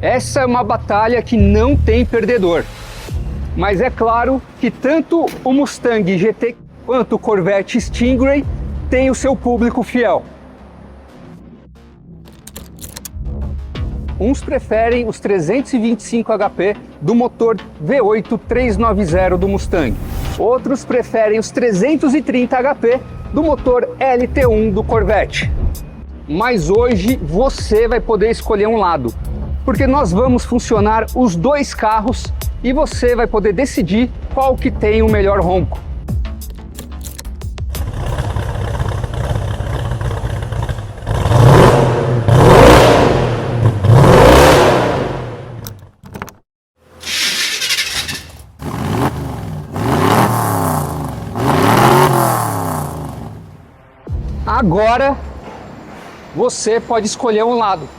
Essa é uma batalha que não tem perdedor. Mas é claro que tanto o Mustang GT quanto o Corvette Stingray tem o seu público fiel. Uns preferem os 325 HP do motor V8 390 do Mustang. Outros preferem os 330 HP do motor LT1 do Corvette. Mas hoje você vai poder escolher um lado, porque nós vamos funcionar os dois carros e você vai poder decidir qual que tem o melhor ronco. Agora você pode escolher um lado.